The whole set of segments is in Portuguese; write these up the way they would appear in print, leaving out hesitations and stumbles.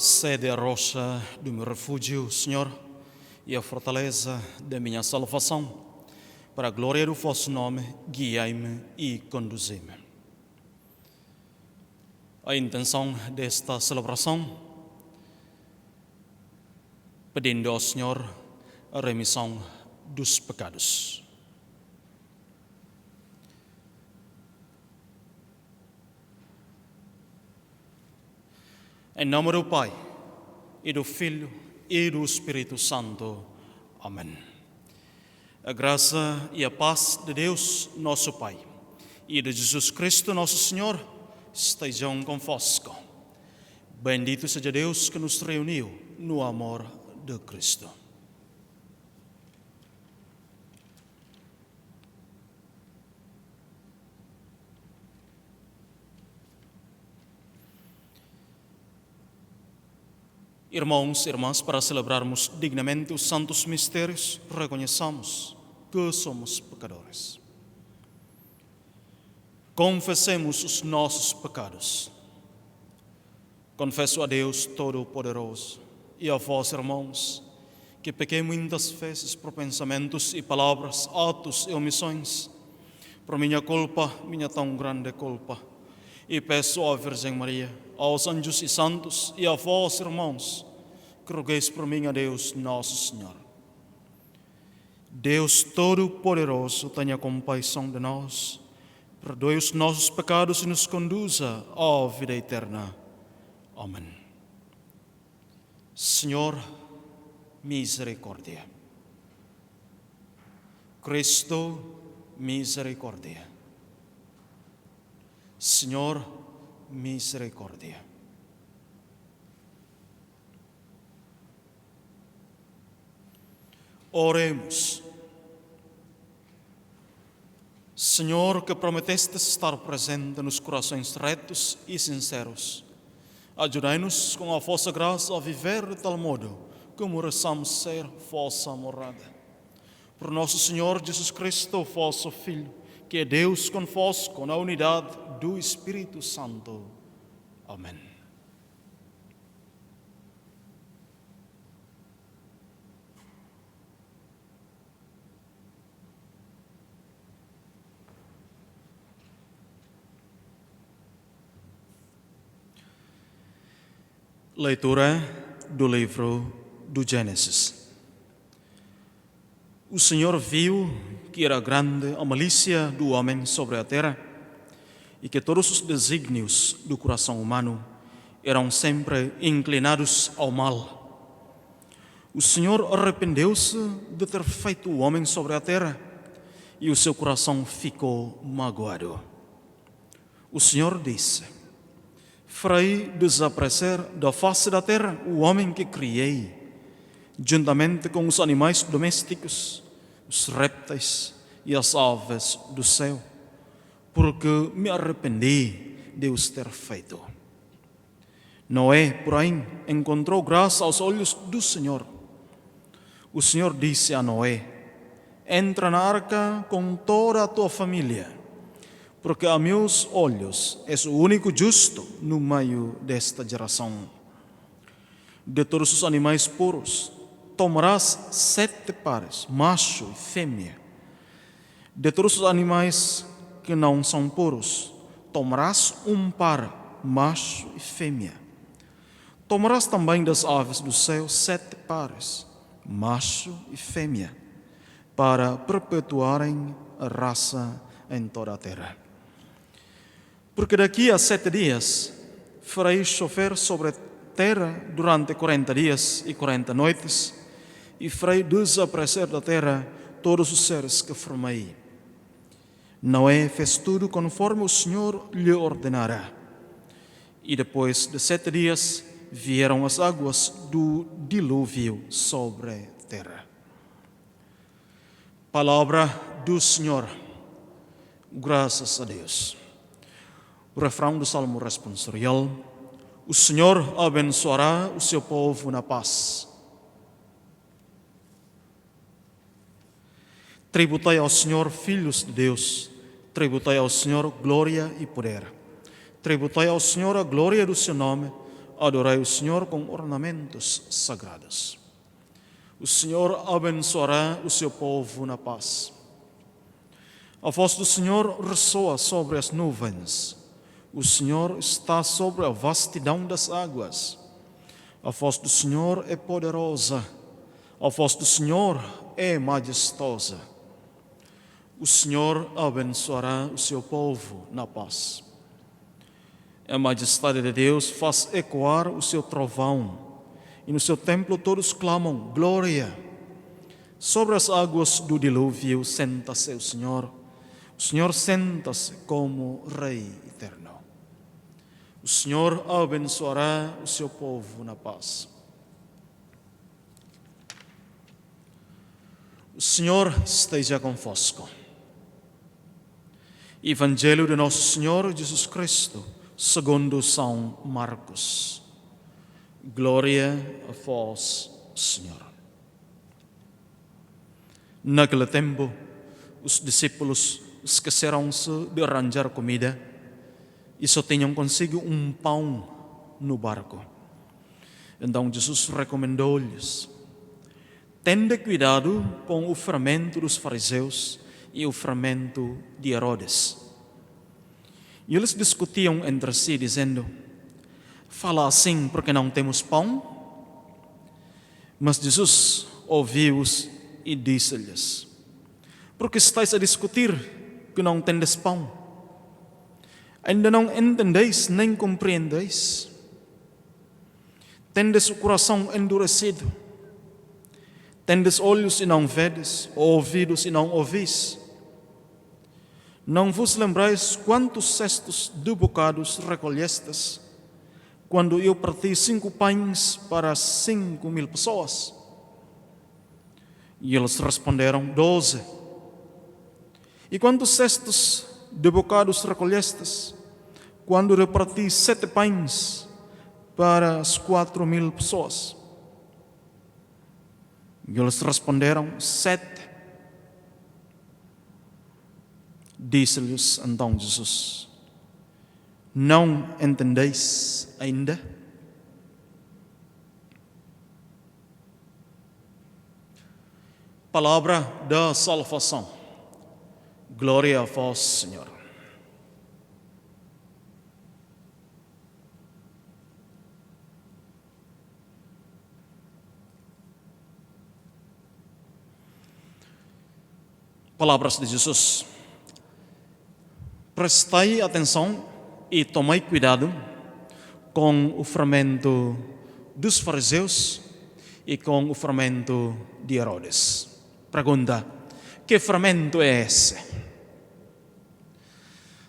Sede a rocha do meu refúgio, Senhor, e a fortaleza da minha salvação. Para a glória do vosso nome, guiai-me e conduzi-me. A intenção desta celebração, pedindo ao Senhor a remissão dos pecados. Em nome do Pai, e do Filho, e do Espírito Santo. Amém. A graça e a paz de Deus, nosso Pai, e de Jesus Cristo, nosso Senhor, estejam convosco. Bendito seja Deus que nos reuniu no amor de Cristo. Irmãos e irmãs, para celebrarmos dignamente os santos mistérios, reconheçamos que somos pecadores. Confessemos os nossos pecados. Confesso a Deus Todo-Poderoso e a vós, irmãos, que pequei muitas vezes por pensamentos e palavras, atos e omissões, por minha culpa, minha tão grande culpa. E peço à Virgem Maria, aos anjos e santos e a vós, irmãos, que rogueis por mim a Deus, nosso Senhor. Deus Todo-Poderoso, tenha compaixão de nós, perdoe os nossos pecados e nos conduza à vida eterna. Amém. Senhor, misericórdia. Cristo, misericórdia. Senhor, misericórdia. Oremos. Senhor, que prometeste estar presente nos corações retos e sinceros, ajudai-nos com a vossa graça a viver de tal modo que mereçamos ser vossa morada. Por nosso Senhor Jesus Cristo, vosso Filho, que é Deus convosco na unidade do Espírito Santo. Amém. Leitura do livro do Gênesis. O Senhor viu que era grande a malícia do homem sobre a terra e que todos os desígnios do coração humano eram sempre inclinados ao mal. O Senhor arrependeu-se de ter feito o homem sobre a terra e o seu coração ficou magoado. O Senhor disse: farei desaparecer da face da terra o homem que criei, juntamente com os animais domésticos, os répteis e as aves do céu, porque me arrependi de os ter feito. Noé, porém, encontrou graça aos olhos do Senhor. O Senhor disse a Noé: entra na arca com toda a tua família, porque a meus olhos és o único justo no meio desta geração. De todos os animais puros tomarás 7 pares, macho e fêmea. De todos os animais que não são puros tomarás 1 par, macho e fêmea. Tomarás também das aves do céu 7 pares, macho e fêmea, para perpetuarem a raça em toda a terra. Porque daqui a 7 dias farei chover sobre a terra durante 40 dias e 40 noites, e farei desaparecer da terra todos os seres que formei. Noé fez tudo conforme o Senhor lhe ordenara. E depois de 7 dias vieram as águas do dilúvio sobre a terra. Palavra do Senhor. Graças a Deus. O refrão do Salmo responsorial: o Senhor abençoará o seu povo na paz. Tributai ao Senhor, filhos de Deus, tributai ao Senhor glória e poder. Tributai ao Senhor a glória do seu nome, adorai o Senhor com ornamentos sagrados. O Senhor abençoará o seu povo na paz. A voz do Senhor ressoa sobre as nuvens. O Senhor está sobre a vastidão das águas. A voz do Senhor é poderosa. A voz do Senhor é majestosa. O Senhor abençoará o seu povo na paz. A majestade de Deus faz ecoar o seu trovão, e no seu templo todos clamam glória. Sobre as águas do dilúvio senta-se o Senhor. O Senhor senta-se como Rei eterno. O Senhor abençoará o seu povo na paz. O Senhor esteja convosco. Evangelho de nosso Senhor Jesus Cristo, segundo São Marcos. Glória a vós, Senhor. Naquele tempo, os discípulos esqueceram-se de arranjar comida e só tinham consigo um pão no barco. Então Jesus recomendou-lhes: tende cuidado com o fermento dos fariseus e o fermento de Herodes. E eles discutiam entre si, dizendo: fala assim porque não temos pão? Mas Jesus ouviu-os e disse-lhes: por que estáis a discutir que não tendes pão? Ainda não entendeis nem compreendeis? Tendes o coração endurecido? Tendes olhos e não vedes, ouvidos e não ouvis? Não vos lembrais quantos cestos de bocados recolhestes, quando eu parti 5 pães para 5.000 pessoas? E eles responderam: 12. E quantos cestos de bocados recolhestes, quando reparti 7 pães para as 4.000 pessoas? E eles responderam: 7. Disse-lhes então Jesus: não entendeis ainda? Palavra da salvação. Glória a vós, Senhor. Palavras de Jesus. Prestai atenção e tomai cuidado com o fermento dos fariseus e com o fermento de Herodes. Pergunta: que fermento é esse?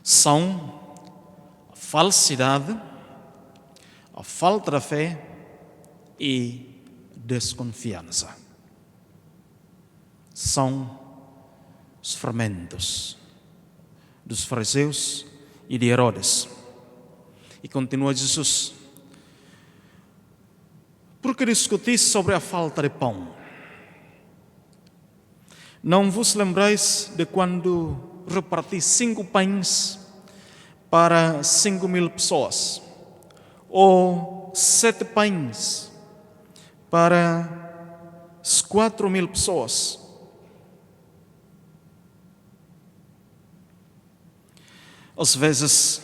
São a falsidade, a falta de fé e desconfiança. São os fermentos dos fariseus e de Herodes. E continua Jesus: por que discutis sobre a falta de pão? Não vos lembrais de quando reparti 5 pães para 5.000 pessoas? Ou 7 pães para as 4.000 pessoas? Às vezes,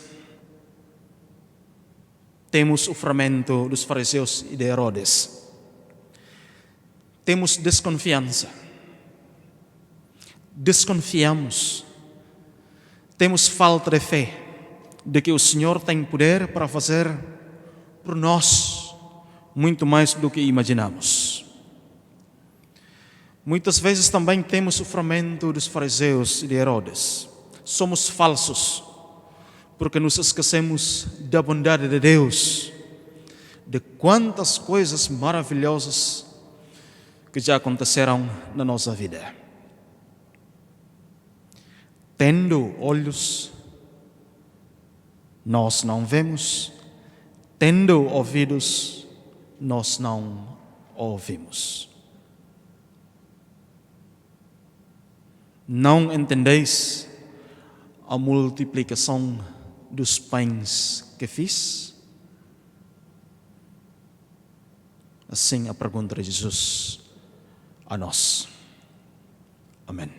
temos o fermento dos fariseus e de Herodes. Temos desconfiança. Desconfiamos. Temos falta de fé de que o Senhor tem poder para fazer por nós muito mais do que imaginamos. Muitas vezes também temos o fermento dos fariseus e de Herodes. Somos falsos, porque nos esquecemos da bondade de Deus, de quantas coisas maravilhosas que já aconteceram na nossa vida. Tendo olhos, nós não vemos. Tendo ouvidos, nós não ouvimos. Não entendeis a multiplicação dos pães que fiz? Assim a pergunta de Jesus a nós. Amém.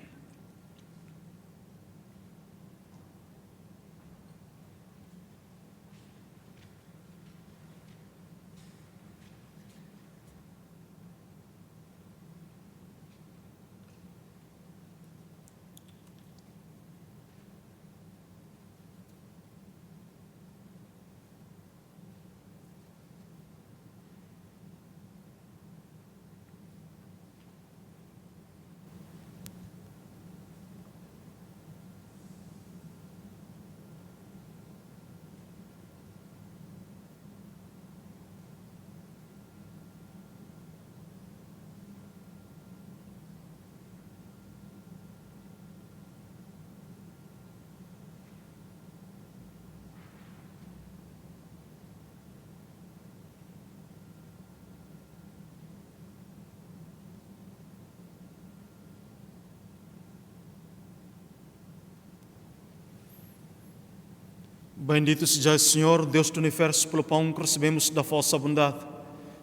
Bendito seja o Senhor, Deus do universo, pelo pão que recebemos da vossa bondade,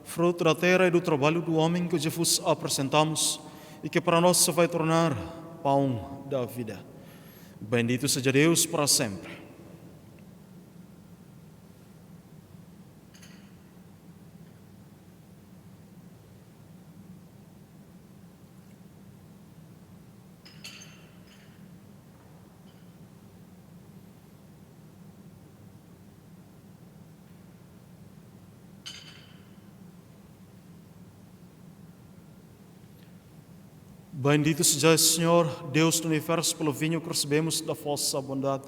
fruto da terra e do trabalho do homem que vos apresentamos e que para nós se vai tornar pão da vida. Bendito seja Deus para sempre. Bendito seja o Senhor, Deus do universo, pelo vinho que recebemos da vossa bondade,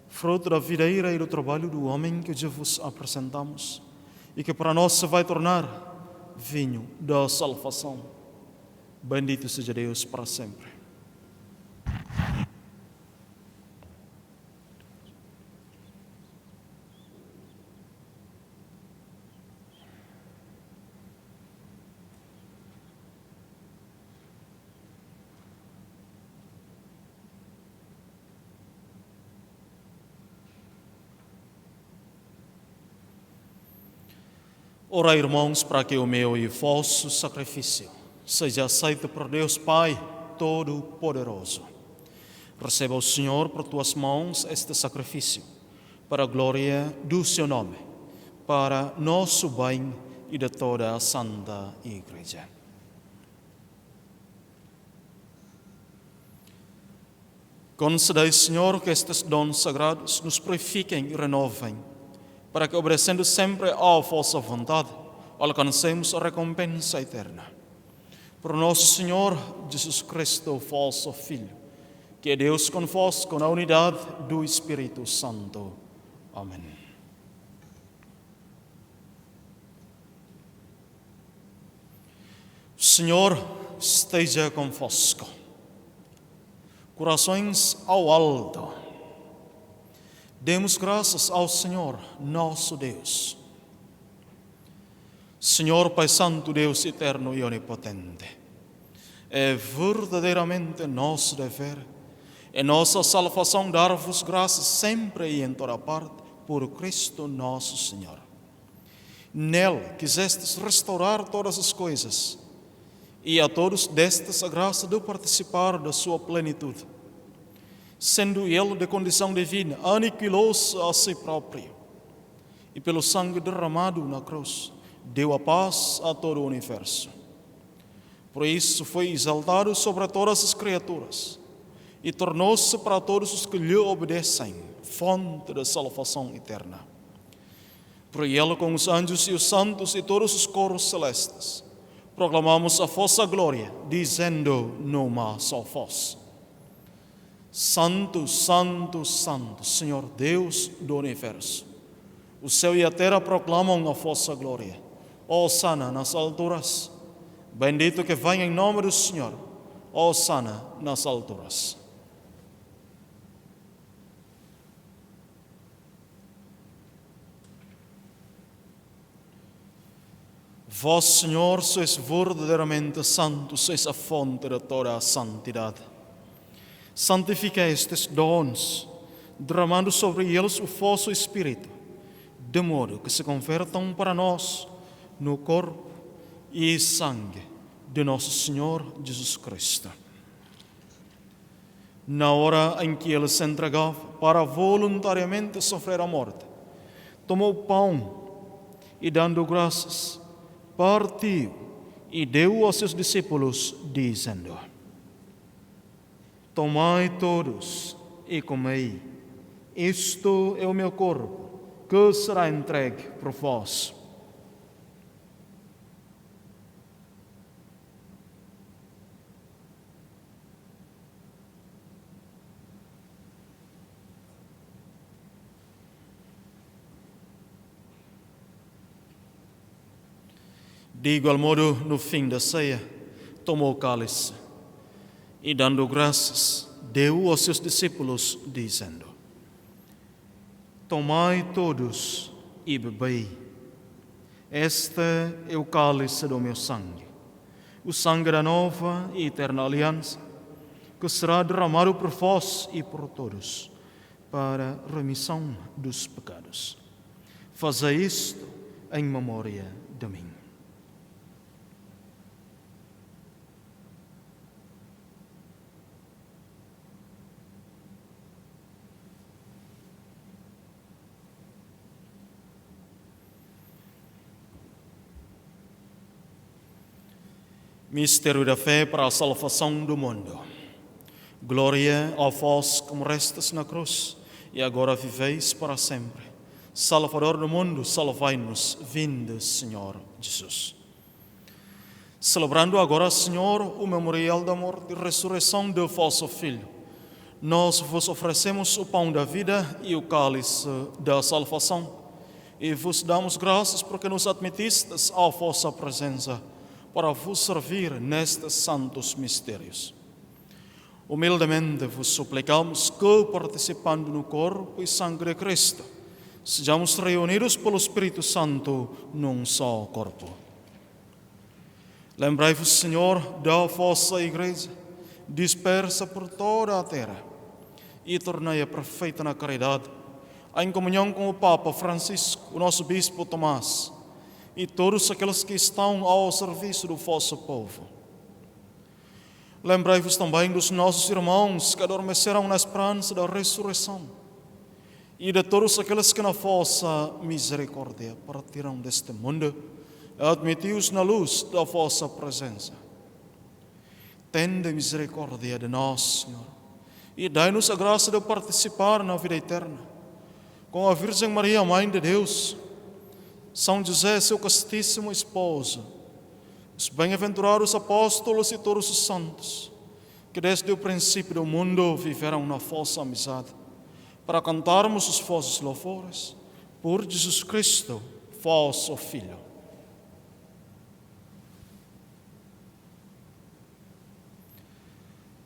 fruto da videira e do trabalho do homem que vos apresentamos, e que para nós se vai tornar vinho da salvação. Bendito seja Deus para sempre. Ora, irmãos, para que o meu e vosso sacrifício seja aceito por Deus Pai Todo-Poderoso. Receba o Senhor por tuas mãos este sacrifício, para a glória do seu nome, para nosso bem e de toda a Santa Igreja. Concedei, Senhor, que estes dons sagrados nos purifiquem e renovem, para que, obedecendo sempre à vossa vontade, alcancemos a recompensa eterna. Por nosso Senhor Jesus Cristo, vosso Filho, que é Deus convosco na unidade do Espírito Santo. Amém. O Senhor esteja convosco. Corações ao alto. Demos graças ao Senhor, nosso Deus. Senhor Pai Santo, Deus eterno e onipotente, é verdadeiramente nosso dever, é nossa salvação dar-vos graças sempre e em toda parte, por Cristo nosso Senhor. Nele quisestes restaurar todas as coisas, e a todos destes a graça de participar da sua plenitude. Sendo ele de condição divina, aniquilou-se a si próprio, e pelo sangue derramado na cruz, deu a paz a todo o universo. Por isso foi exaltado sobre todas as criaturas, e tornou-se para todos os que lhe obedecem, fonte da salvação eterna. Por ele, com os anjos e os santos e todos os coros celestes, proclamamos a vossa glória, dizendo numa só voz: Santo, Santo, Santo, Senhor Deus do universo. O céu e a terra proclamam a vossa glória. Hosana nas alturas. Bendito que venha em nome do Senhor. Hosana nas alturas. Vós, Senhor, sois verdadeiramente santo, sois a fonte de toda a santidade. Santifica estes dons, derramando sobre eles o vosso Espírito, de modo que se convertam para nós no corpo e sangue de nosso Senhor Jesus Cristo. Na hora em que ele se entregava para voluntariamente sofrer a morte, tomou o pão e, dando graças, partiu e deu aos seus discípulos, dizendo: Tomai todos e comei, isto é o meu corpo, que será entregue por vós. De igual modo, no fim da ceia, tomou o cálice e, dando graças, deu aos seus discípulos, dizendo: Tomai todos e bebei. Este é o cálice do meu sangue, o sangue da nova e eterna aliança, que será derramado por vós e por todos, para remissão dos pecados. Fazei isto em memória de mim. Mistério da fé para a salvação do mundo. Glória a vós que morestes na cruz e agora viveis para sempre. Salvador do mundo, salvai-nos, vinde, Senhor Jesus. Celebrando agora, Senhor, o memorial da morte e ressurreição do vosso Filho, nós vos oferecemos o pão da vida e o cálice da salvação e vos damos graças porque nos admitistes à vossa presença para vos servir nestes santos mistérios. Humildemente vos suplicamos que, participando no corpo e sangue de Cristo, sejamos reunidos pelo Espírito Santo num só corpo. Lembrai-vos, Senhor, da vossa Igreja, dispersa por toda a terra, e tornei-a perfeita na caridade, em comunhão com o Papa Francisco, o nosso Bispo Tomás, e todos aqueles que estão ao serviço do vosso povo. Lembrai-vos também dos nossos irmãos que adormeceram na esperança da ressurreição e de todos aqueles que na vossa misericórdia partiram deste mundo, admiti-os na luz da vossa presença. Tende misericórdia de nós, Senhor, e dai-nos a graça de participar na vida eterna com a Virgem Maria, Mãe de Deus, São José, seu castíssimo esposo, os bem-aventurados apóstolos e todos os santos, que desde o princípio do mundo viveram na vossa amizade, para cantarmos os vossos louvores, por Jesus Cristo, vosso Filho.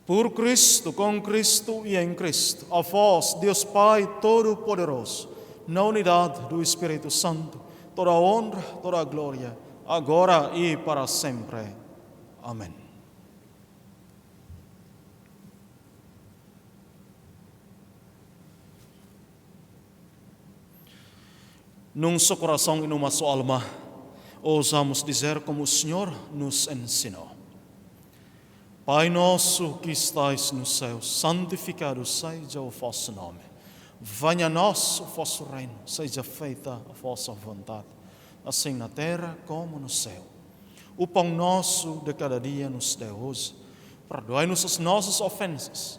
Por Cristo, com Cristo e em Cristo, a vós, Deus Pai Todo-Poderoso, na unidade do Espírito Santo, toda a honra, toda a glória, agora e para sempre. Amém. Num só coração e numa só alma, ousamos dizer como o Senhor nos ensinou: Pai nosso que estais no céu, santificado seja o vosso nome. Venha a nós o vosso reino, seja feita a vossa vontade, assim na terra como no céu. O pão nosso de cada dia nos dê hoje. Perdoai-nos as nossas ofensas,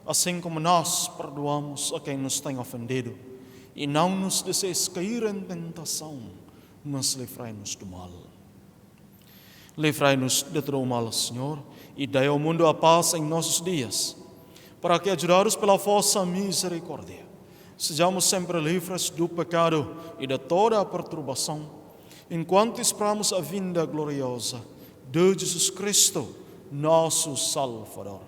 assim como nós perdoamos a quem nos tem ofendido. E não nos deixeis cair em tentação, mas livrai-nos do mal. Livrai-nos de todo o mal, Senhor, e dai ao mundo a paz em nossos dias, para que, ajudados pela vossa misericórdia, sejamos sempre livres do pecado e de toda a perturbação, enquanto esperamos a vinda gloriosa de Jesus Cristo, nosso Salvador.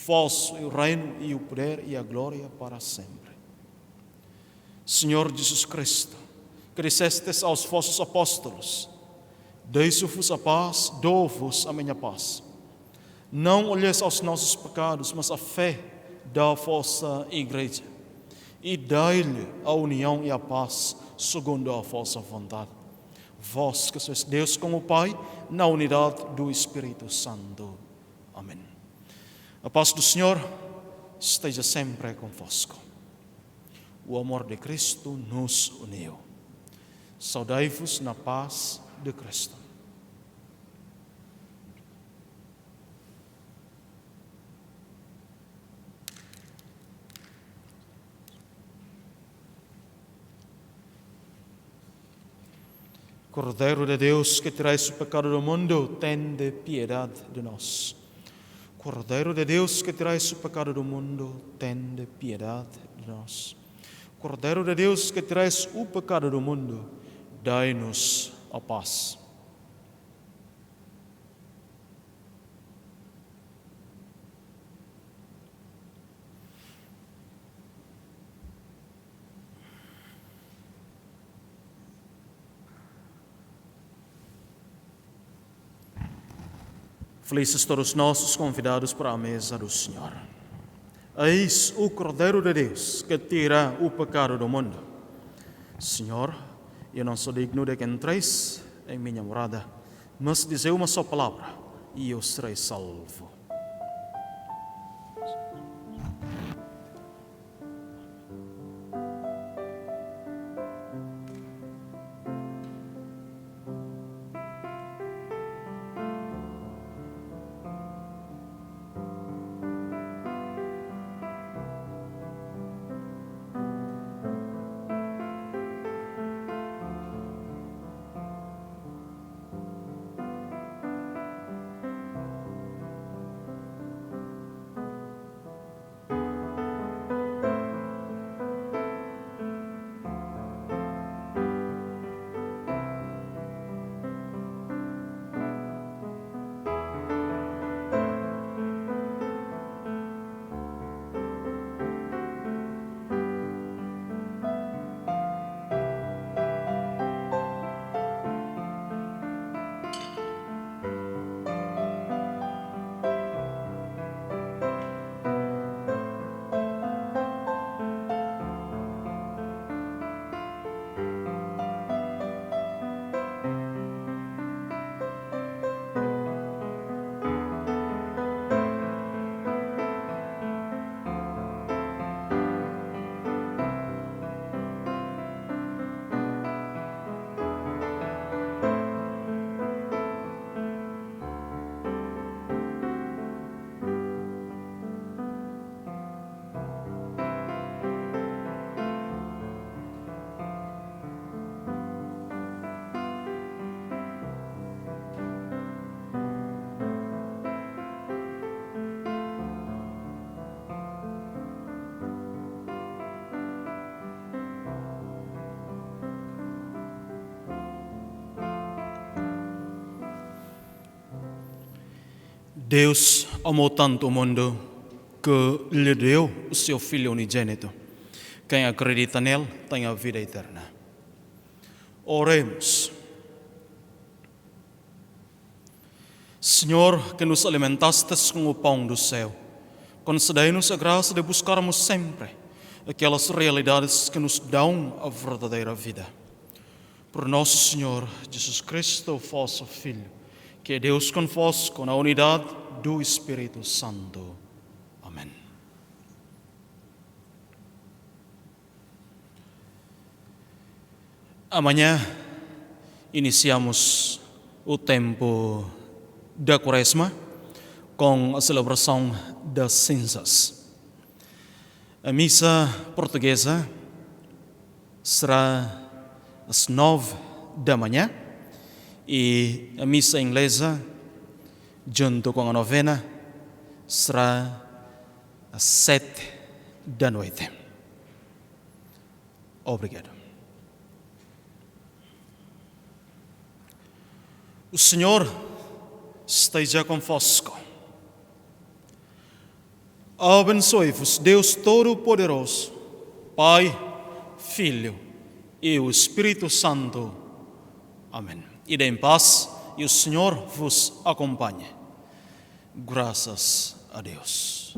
Vosso é o reino e o poder e a glória para sempre. Senhor Jesus Cristo, que dissestes aos vossos apóstolos: deixo-vos a paz, dou-vos a minha paz. Não olheis aos nossos pecados, mas à fé da vossa Igreja, e dai-lhe a união e a paz segundo a vossa vontade. Vós que sois Deus com o Pai, na unidade do Espírito Santo. Amém. A paz do Senhor esteja sempre convosco. O amor de Cristo nos uniu. Saudai-vos na paz de Cristo. Cordeiro de Deus, que tirais o pecado do mundo, tende piedade de nós. Cordeiro de Deus, que tirais o pecado do mundo, tende piedade de nós. Cordeiro de Deus, que tirais o pecado do mundo, dai-nos a paz. Felizes todos nossos convidados para a mesa do Senhor. Eis o Cordeiro de Deus que tira o pecado do mundo. Senhor, eu não sou digno de que entreis em minha morada, mas dizei uma só palavra e eu serei salvo. Deus amou tanto o mundo que lhe deu o seu Filho unigênito. Quem acredita nele tem a vida eterna. Oremos. Senhor, que nos alimentastes com o pão do céu, concedei-nos a graça de buscarmos sempre aquelas realidades que nos dão a verdadeira vida. Por nosso Senhor Jesus Cristo, vosso Filho, que é Deus convosco na unidade do Espírito Santo. Amém. Amanhã iniciamos o tempo da Quaresma com a celebração das cinzas. A missa portuguesa será às 9 da manhã e a missa inglesa, junto com a novena, será às 7 da noite. Obrigado. O Senhor esteja convosco. Abençoe-vos, Deus Todo-Poderoso, Pai, Filho e o Espírito Santo. Amém. Ide em paz e o Senhor vos acompanhe. Graças a Deus.